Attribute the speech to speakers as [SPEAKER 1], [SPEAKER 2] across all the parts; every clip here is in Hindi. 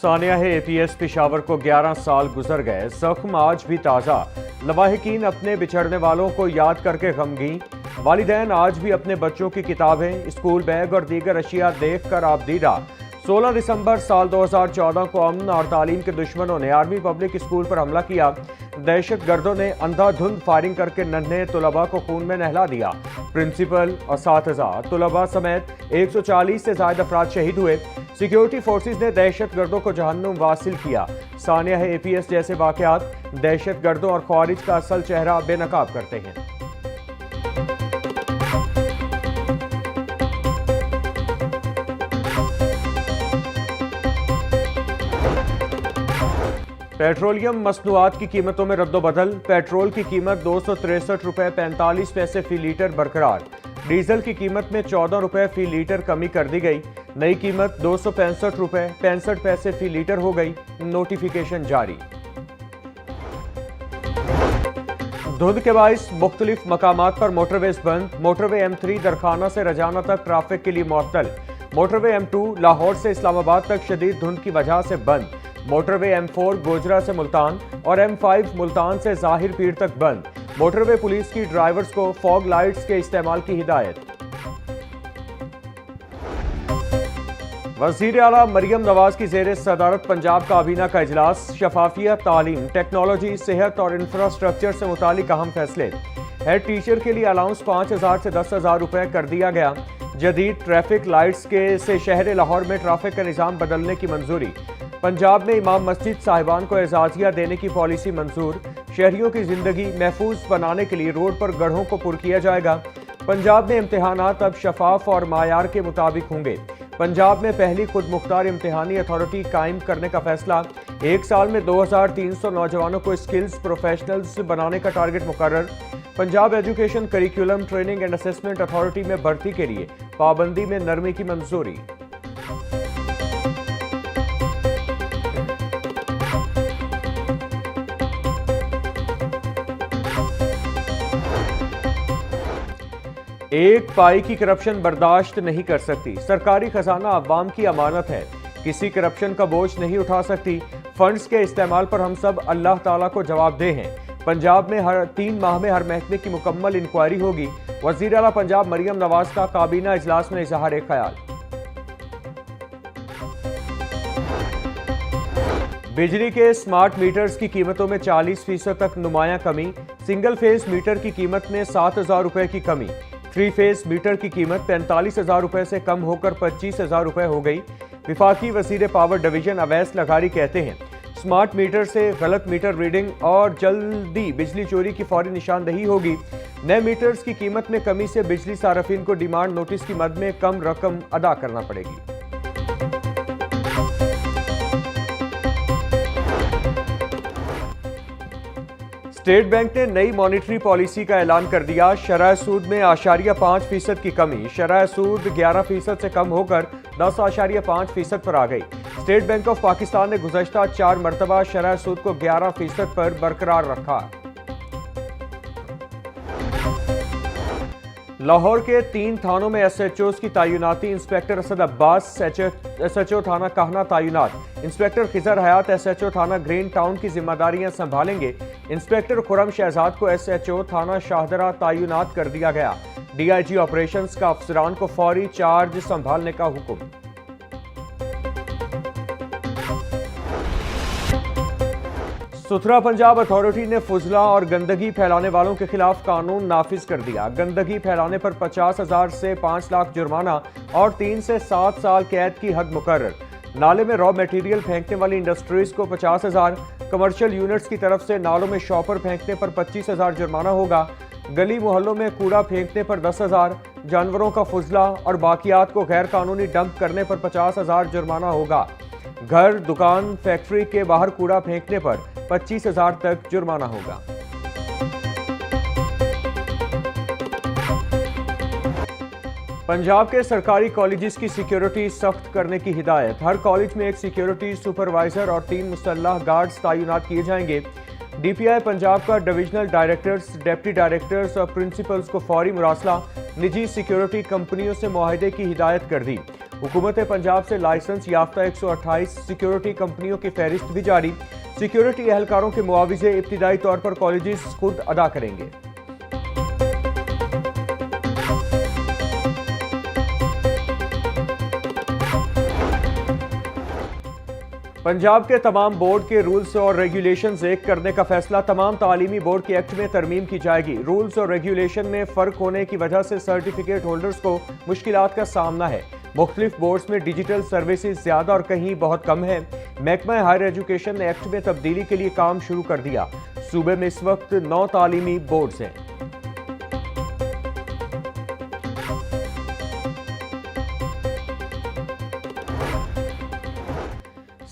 [SPEAKER 1] सानिया है एपीएस पेशावर को 11 साल गुजर गए, जख्म आज भी ताज़ा। लवाहिकीन अपने बिछड़ने वालों को याद करके गमगीन। वालिदैन आज भी अपने बच्चों की किताबें, स्कूल बैग और दीगर अशिया देख कर आबदीदा। 16 दिसंबर साल 2014 को अमन और तालीम के दुश्मनों ने आर्मी पब्लिक स्कूल पर हमला किया। दहशतगर्दों ने अंधाधुंध फायरिंग करके नन्हे तुलबा को खून में नहला दिया। प्रिंसिपल, असातिज़ा, तुलबा समेत 140 से ज्यादा अफराद शहीद हुए। सिक्योरिटी फोर्सेज ने दहशतगर्दों को जहन्नुम वासिल किया। सानिया है एपीएस जैसे वाकयात दहशतगर्दों और ख्वारिज का असल चेहरा बेनकाब करते हैं। पेट्रोलियम मसनूआत की कीमतों में रद्दोबदल। पेट्रोल की कीमत 263 रुपये 45 पैसे फी लीटर बरकरार। डीजल की कीमत में 14 रुपये फी लीटर कमी कर दी गई। नई कीमत 265 रुपये 65 पैसे फी लीटर हो गई। नोटिफिकेशन जारी। धुंध के बाइस मुख्तलिफ मकामात पर मोटरवेज बंद। मोटरवे M3 दरखाना से रजाना तक ट्रैफिक के लिए मुअत्तल। मोटरवे M2 लाहौर से इस्लामाबाद तक शदीद धुंध की वजह से बंद। मोटरवे M4 गोजरा से मुल्तान और M5 मुल्तान से जाहिर पीर तक बंद। मोटरवे पुलिस की ड्राइवर्स को फॉग लाइट्स के इस्तेमाल की हिदायत। वज़ीर आला मरियम नवाज की ज़ेर सदारत पंजाब काबीना का इजलास। शफाफियत, तालीम, टेक्नोलॉजी, सेहत और इंफ्रास्ट्रक्चर से मुतालिक अहम फैसले। हेड टीचर के लिए अलाउंस 5,000 से 10,000 रुपये कर दिया गया। जदीद ट्रैफिक लाइट्स के से शहर लाहौर में ट्रैफिक का निज़ाम बदलने की मंजूरी। पंजाब में इमाम मस्जिद साहिबान को एजाजिया देने की पॉलिसी मंजूर। शहरियों की जिंदगी महफूज बनाने के लिए रोड पर गढ़ों को पुर किया जाएगा। पंजाब में इम्तिहानात अब शफाफ और मायार के मुताबिक होंगे। पंजाब में पहली खुद मुख्तार इम्तिहानी अथॉरिटी कायम करने का फैसला। एक साल में 2300 नौजवानों को स्किल्स प्रोफेशनल्स बनाने का टारगेट मुकर्रर। Punjab education curriculum training and assessment authority में भर्ती के लिए पाबंदी में नरमी की मंजूरी। एक पाई की करप्शन बर्दाश्त नहीं कर सकती। सरकारी खजाना अवाम की अमानत है, किसी करप्शन का बोझ नहीं उठा सकती। फंड्स के इस्तेमाल पर हम सब अल्लाह ताला को जवाबदेह हैं। पंजाब में हर 3 माह में हर महकमे की मुकम्मल इंक्वायरी होगी। वज़ीर आला पंजाब मरियम नवाज का काबीना इजलास में इजहार ख्याल। बिजली के स्मार्ट मीटर्स की कीमतों में 40% तक नुमायां कमी। सिंगल फेज मीटर की कीमत में 7,000 रुपए की कमी। 3 फेज मीटर की कीमत 45,000 रुपए से कम होकर 25,000 रुपए हो गई। विफाकी वज़ीर पावर डिवीजन अवैस लगारी कहते हैं, स्मार्ट मीटर से गलत मीटर रीडिंग और जल्दी बिजली चोरी की फौरी निशानदही होगी। नए मीटर्स की कीमत में कमी से बिजली सार्फिन को डिमांड नोटिस की मद में कम रकम अदा करना पड़ेगी। स्टेट बैंक ने नई मॉनिटरी पॉलिसी का ऐलान कर दिया। शरह सूद में 8.5% की कमी। शरह सूद 11% से कम होकर 10.5% पर आ गई। स्टेट बैंक ऑफ पाकिस्तान ने गुज़श्ता 4 मरतबा शरह सूद को 11% पर बरकरार रखा। लाहौर के 3 थानों में SHOs की तैनाती। इंस्पेक्टर असद अब्बास SHO थाना कहना तैनात। इंस्पेक्टर खिजर हयात SHO थाना ग्रीन टाउन की जिम्मेदारियां संभालेंगे। इंस्पेक्टर खुरम शहजाद को SHO थाना शाहदरा तैनात कर दिया गया। DIG ऑपरेशंस का अफसरान को फौरी चार्ज संभालने का हुक्म। सुथरा पंजाब अथॉरिटी ने फुजला और गंदगी फैलाने वालों के खिलाफ कानून नाफिज कर दिया। गंदगी फैलाने पर 50,000 से 5 लाख जुर्माना और 3 से 7 साल कैद की हद मुकर्रर। नाले में रॉ मटेरियल फेंकने वाली इंडस्ट्रीज को 50,000, कमर्शियल यूनिट्स की तरफ से नालों में शॉपर फेंकने पर 25,000 जुर्माना होगा। गली मोहल्लों में कूड़ा फेंकने पर 10,000, जानवरों का फुजला और बाकियात को गैर कानूनी डंप करने पर 50,000 जुर्माना होगा। घर, दुकान, फैक्ट्री के बाहर कूड़ा फेंकने पर 25,000 तक जुर्माना होगा। पंजाब के सरकारी कॉलेजेस की सिक्योरिटी सख्त करने की हिदायत। हर कॉलेज में एक सिक्योरिटी सुपरवाइजर और 3 मुसल्लह गार्ड्स तैनात किए जाएंगे। DPI पंजाब का डिविजनल डायरेक्टर्स, डिप्टी डायरेक्टर्स और प्रिंसिपल्स को फौरी मुरासला निजी सिक्योरिटी कंपनियों से मुआहदे की हिदायत कर दी। हुकूमत पंजाब से लाइसेंस याफ्ता 128 सिक्योरिटी कंपनियों की फहरिस्त भी जारी। सिक्योरिटी एहलकारों के मुआवजे इब्तिदाई तौर पर कॉलेजेस खुद अदा करेंगे। पंजाब के तमाम बोर्ड के रूल्स और रेगुलेशंस एक करने का फैसला। तमाम तालीमी बोर्ड के एक्ट में तरमीम की जाएगी। रूल्स और रेगुलेशन में फ़र्क होने की वजह से सर्टिफिकेट होल्डर्स को मुश्किलात का सामना है। मुख्तलिफ बोर्ड्स में डिजिटल सर्विसेज ज़्यादा और कहीं बहुत कम है। महकमा हायर एजुकेशन ने एक्ट में तब्दीली के लिए काम शुरू कर दिया। सूबे में इस वक्त 9 तालीमी बोर्ड्स हैं।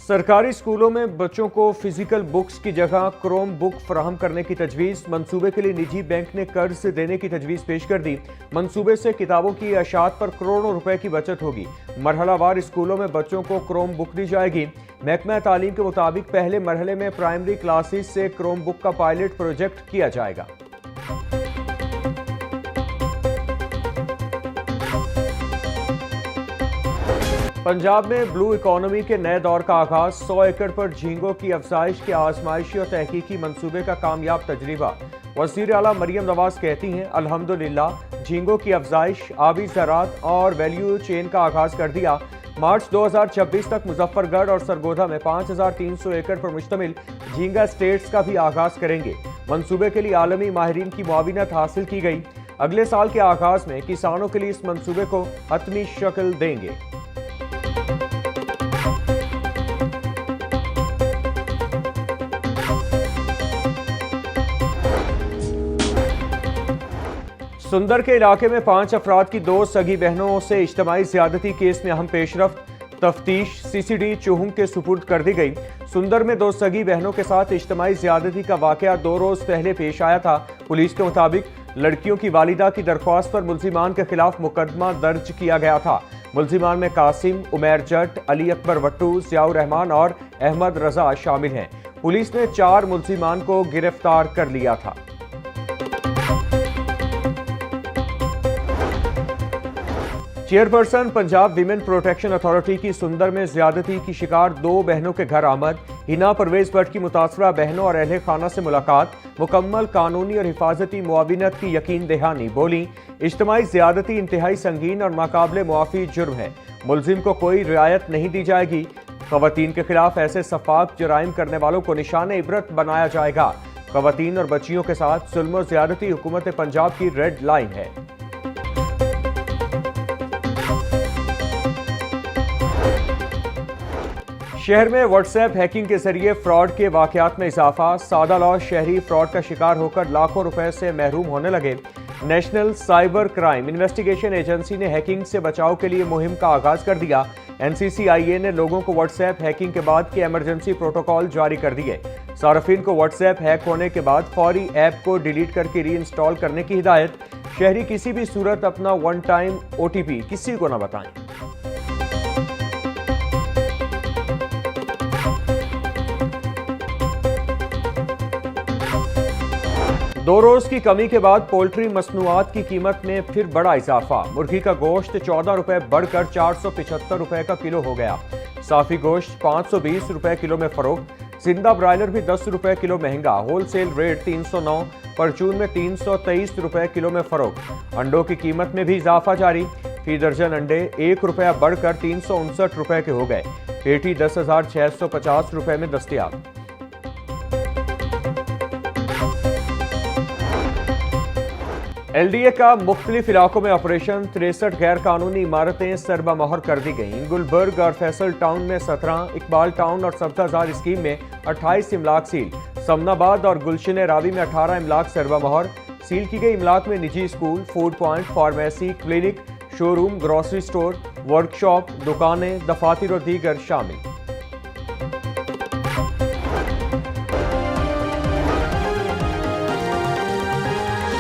[SPEAKER 1] सरकारी स्कूलों में बच्चों को फिजिकल बुक्स की जगह क्रोम बुक फराहम करने की तजवीज़। मंसूबे के लिए निजी बैंक ने कर्ज देने की तजवीज़ पेश कर दी। मंसूबे से किताबों की अशात पर करोड़ों रुपए की बचत होगी। मरहलावार स्कूलों में बच्चों को क्रोम बुक दी जाएगी। महकमा तालीम के मुताबिक पहले मरहले में प्राइमरी क्लासेस से क्रोम बुक का पायलट प्रोजेक्ट किया जाएगा। पंजाब में ब्लू इकोनॉमी के नए दौर का आगाज। 100 एकड़ पर झींगों की अफजाइश के आजमाइशी और तहकीकी मंसूबे का कामयाब तजर्बा। वज़ीर आला मरियम नवाज कहती हैं, अल्हम्दुलिल्लाह झींगों की अफजाइश, आबी ज़राअत और वैल्यू चेन का आगाज कर दिया। मार्च 2026 तक मुजफ्फरगढ़ और सरगोधा में 5300 एकड़ पर मुश्तमिल झींगा स्टेट्स का भी आगाज करेंगे। मंसूबे के लिए आलमी माहिरीन की मुआविनत हासिल की गई। अगले साल के आगाज में किसानों के लिए इस मंसूबे को हतमी शक्ल देंगे। सुंदर के इलाके में 5 अफराद की 2 सगी बहनों से इज्तिमाई ज़्यादती केस में अहम पेशरफ्त। तफ्तीश CCD चुहुंग के सुपुर्द कर दी गई। सुंदर में 2 सगी बहनों के साथ इज्तिमाई ज़्यादती का वाकया 2 रोज़ पहले पेश आया था। पुलिस के मुताबिक लड़कियों की वालिदा की दरख्वास्त पर मुल्जिमान के खिलाफ मुकदमा दर्ज किया गया था। मुल्जिमान में कासिम, उमैर जट, अली अकबर वट्टू, ज़ियाउर रहमान और अहमद रजा शामिल हैं। पुलिस ने 4 मुल्जिमान को गिरफ्तार कर लिया था। Chairperson Punjab women protection authority की सुंदर में ज्यादती की शिकार 2 बहनों के घर आमद। हिना परवेज भट्ट की मुतासरा बहनों और अहले खाना से मुलाकात। मुकम्मल कानूनी और हिफाजती मुआविनत की यकीन दहानी। बोली, इज्तिमाई ज्यादती इंतहाई संगीन और नाकाबिले मुआफी जुर्म है। मुलजिम को कोई रियायत नहीं दी जाएगी। खवातीन के खिलाफ ऐसे सफाक जराइम करने वालों को निशान इबरत बनाया जाएगा। खवातीन और बच्चियों के साथ जुल्म ज्यादती हुकूमत पंजाब की रेड लाइन है। शहर में व्हाट्सएप हैकिंग के जरिए फ्रॉड के वाकयात में इजाफा। सादा लॉ शहरी फ्रॉड का शिकार होकर लाखों रुपए से महरूम होने लगे। National cyber crime investigation agency ने हैकिंग से बचाव के लिए मुहिम का आगाज कर दिया। NCCIA ने लोगों को व्हाट्सएप हैकिंग के बाद के इमरजेंसी प्रोटोकॉल जारी कर दिए। सार्फिन को व्हाट्सएप हैक होने के बाद फौरी ऐप को डिलीट करके री इंस्टॉल करने की हिदायत। शहरी किसी भी सूरत अपना 1 टाइम OTP किसी को न बताएं। 2 रोज की कमी के बाद पोल्ट्री मसनूआत की कीमत में फिर बड़ा इजाफा। मुर्गी का गोश्त 14 रुपए बढ़कर 475 रुपए का किलो हो गया। साफी गोश्त 520 रुपए किलो में फरोख्त। जिंदा ब्रायलर भी 10 रुपए किलो महंगा। होलसेल रेट 309, परचून में 323 रुपए किलो में फरोख्त। अंडों की कीमत में भी इजाफा जारी। फी दर्जन अंडे 1 रुपया बढ़कर 359 रुपए के हो गए। पेटी 10,650 रुपए में दस्तयाब। LDA का मुख्तलिफ इलाकों में ऑपरेशन। 63 गैर कानूनी इमारतें सरबा मोहर कर दी गईं। गुलबर्ग और फैसल टाउन में 17, इकबाल टाउन और सब्जाजार स्कीम में 28 इमलाक सील। समनाबाद और गुलशन रावी में 18 इमलाक सरबा मोहर। सील की गई इमलाक में निजी school, food point, pharmacy, clinic, showroom, grocery store, workshop, दुकानें, दफातर और दीगर शामिल।